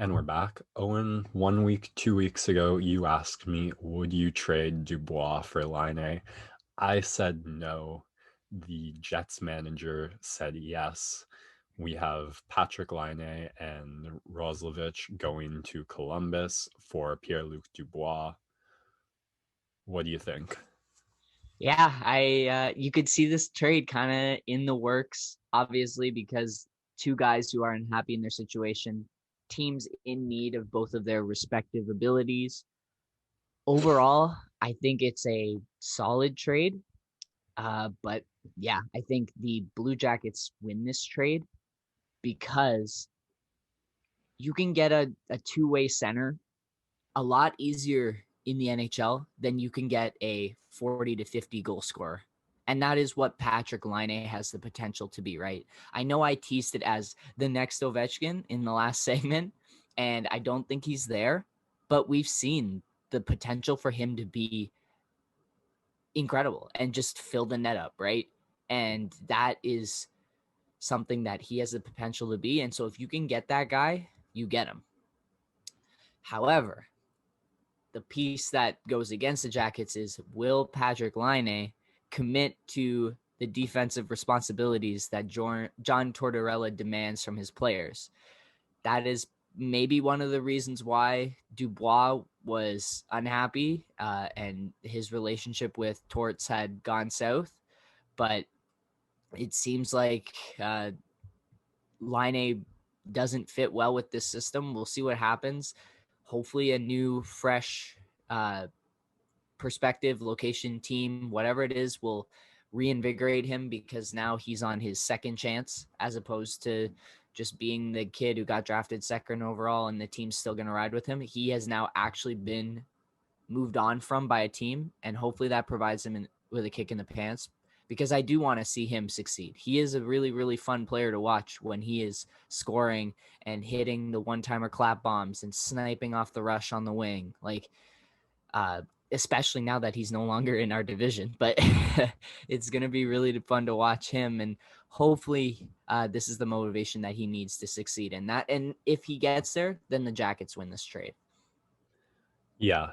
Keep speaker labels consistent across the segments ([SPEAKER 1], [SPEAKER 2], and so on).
[SPEAKER 1] And we're back. Owen, 1 week, 2 weeks ago, you asked me, would you trade Dubois for Laine? I said no. The Jets manager said yes. We have Patrick Laine and Roslovic going to Columbus for Pierre-Luc Dubois. What do you think?
[SPEAKER 2] Yeah, I you could see this trade kind of in the works, obviously, because two guys who are unhappy in their situation, teams in need of both of their respective abilities. Overall, I think it's a solid trade. But yeah, I think the Blue Jackets win this trade because you can get a two-way center a lot easier in the NHL than you can get a 40 to 50 goal scorer. And that is what Patrick Laine has the potential to be, right? I know I teased it as the next Ovechkin in the last segment, and I don't think he's there, but we've seen the potential for him to be incredible and just fill the net up, right? And that is something that he has the potential to be. And so if you can get that guy, you get him. However, the piece that goes against the Jackets is, will Patrick Laine commit to the defensive responsibilities that John Tortorella demands from his players? That is maybe one of the reasons why Dubois was unhappy and his relationship with Torts had gone south. But it seems like Laine doesn't fit well with this system. We'll see what happens. Hopefully a new, fresh perspective, location, team, whatever it is, will reinvigorate him because now he's on his second chance as opposed to just being the kid who got drafted second overall and the team's still going to ride with him. He has now actually been moved on from by a team, and hopefully that provides him with a kick in the pants because I do want to see him succeed. He is a really, really fun player to watch when he is scoring and hitting the one-timer clap bombs and sniping off the rush on the wing. Especially now that he's no longer in our division, but it's going to be really fun to watch him. And hopefully this is the motivation that he needs to succeed in that. And if he gets there, then the Jackets win this trade.
[SPEAKER 1] Yeah,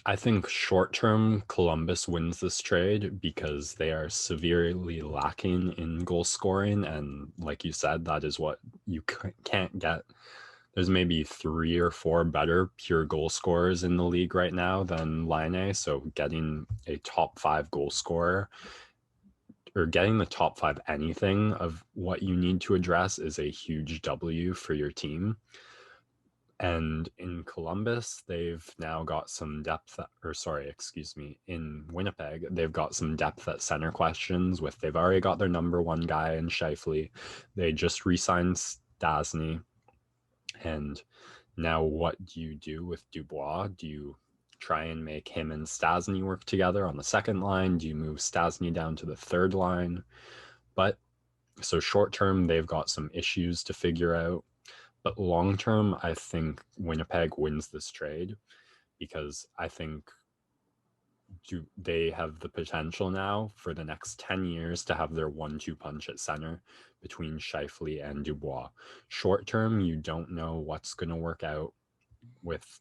[SPEAKER 1] I think short-term Columbus wins this trade because they are severely lacking in goal scoring. And like you said, that is what you can't get. There's maybe 3 or 4 better pure goal scorers in the league right now than Laine. So getting a top 5 goal scorer or getting the top 5 anything of what you need to address is a huge W for your team. And in Columbus, they've now got some depth, in Winnipeg, they've got some depth at center questions they've already got their number one guy in Scheifele. They just re-signed Stastny. And now what do you do with Dubois? Do you try and make him and Stastny work together on the second line? Do you move Stastny down to the third line? But so short term, they've got some issues to figure out. But long term, I think Winnipeg wins this trade because I think they have the potential now for the next 10 years to have their 1-2 punch at center between Scheifele and Dubois. Short term, you don't know what's going to work out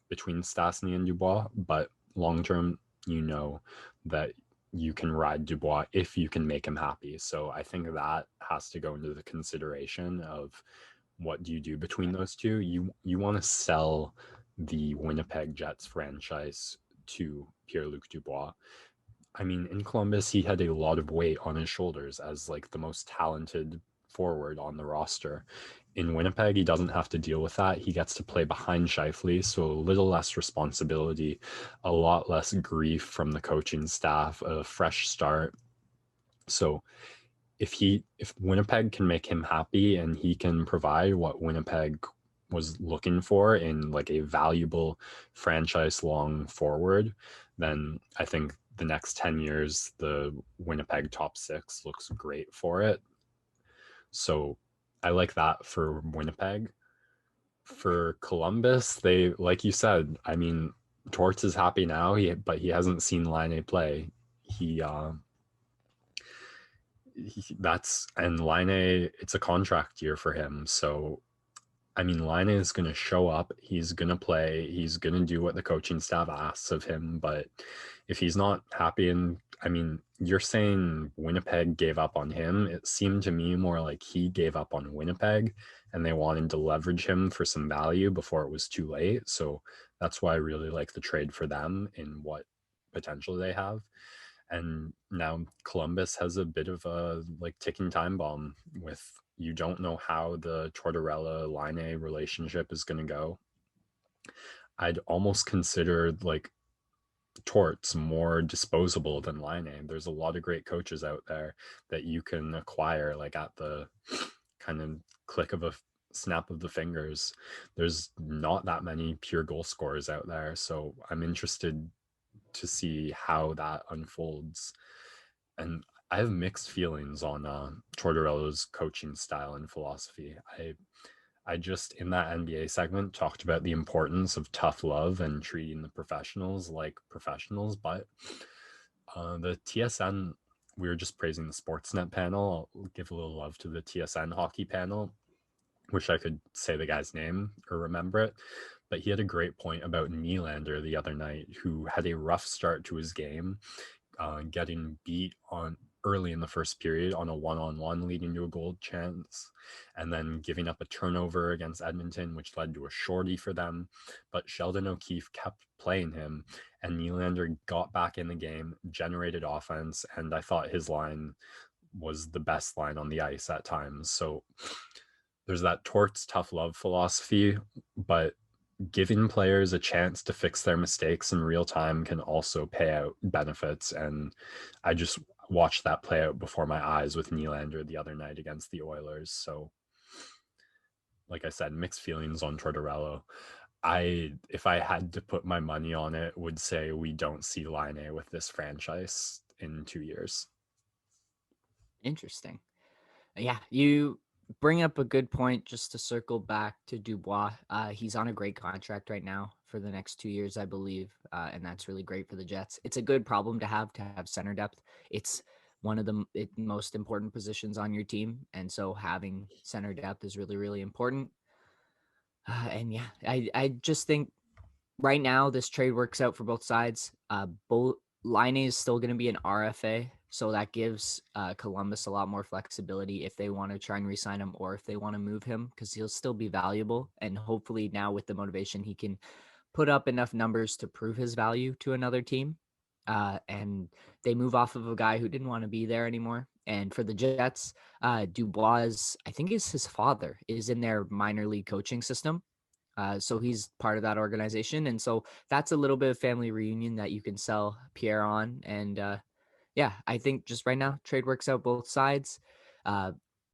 [SPEAKER 1] between Stastny and Dubois, but long term, you know that you can ride Dubois if you can make him happy. So I think that has to go into the consideration of what do you do between those two. You want to sell the Winnipeg Jets franchise to Pierre-Luc Dubois. In Columbus, he had a lot of weight on his shoulders as like the most talented forward on the roster. In Winnipeg, he doesn't have to deal with that. He gets to play behind Scheifele, so a little less responsibility, a lot less grief from the coaching staff, a fresh start. So if Winnipeg can make him happy and he can provide what Winnipeg was looking for in like a valuable franchise long forward, then I think the next 10 years, the Winnipeg top 6 looks great for it. So I like that for Winnipeg. For Columbus, they, like you said, Torts is happy now, but he hasn't seen Laine play. And Laine, it's a contract year for him. So I mean, Laine is going to show up. He's going to play. He's going to do what the coaching staff asks of him. But if he's not happy, and I mean, you're saying Winnipeg gave up on him. It seemed to me more like he gave up on Winnipeg and they wanted to leverage him for some value before it was too late. So that's why I really like the trade for them in what potential they have. And now Columbus has a bit of a like ticking time bomb with, you don't know how the Tortorella Laine relationship is going to go. I'd almost consider like Torts more disposable than Laine. There's a lot of great coaches out there that you can acquire like at the kind of click of a snap of the fingers. There's not that many pure goal scorers out there, so I'm interested to see how that unfolds. And I have mixed feelings on Tortorella's coaching style and philosophy. I just, in that NBA segment, talked about the importance of tough love and treating the professionals like professionals. But the TSN, we were just praising the Sportsnet panel. I'll give a little love to the TSN hockey panel. Wish I could say the guy's name or remember it. But he had a great point about Nylander the other night, who had a rough start to his game, getting beat on early in the first period on a one-on-one leading to a goal chance, and then giving up a turnover against Edmonton, which led to a shorty for them. But Sheldon O'Keefe kept playing him, and Nylander got back in the game, generated offense, and I thought his line was the best line on the ice at times. So there's that Torts tough love philosophy, but giving players a chance to fix their mistakes in real time can also pay out benefits. And I just watched that play out before my eyes with Nylander the other night against the Oilers. So, like I said, mixed feelings on Tortorella. If I had to put my money on it, would say we don't see Laine with this franchise in 2 years.
[SPEAKER 2] Interesting. Yeah, you bring up a good point. Just to circle back to Dubois, he's on a great contract right now for the next 2 years, I believe, and that's really great for the Jets. It's a good problem to have center depth. It's one of the most important positions on your team, and so having center depth is really, really important. And yeah, I just think right now this trade works out for both sides. Both Laine is still going to be an RFA, so that gives Columbus a lot more flexibility if they want to try and re-sign him or if they want to move him, because he'll still be valuable. And hopefully now with the motivation, he can put up enough numbers to prove his value to another team. And they move off of a guy who didn't want to be there anymore. And for the Jets, Dubois, I think is his father, is in their minor league coaching system. So he's part of that organization. And so that's a little bit of family reunion that you can sell Pierre on. And yeah, I think just right now, trade works out both sides.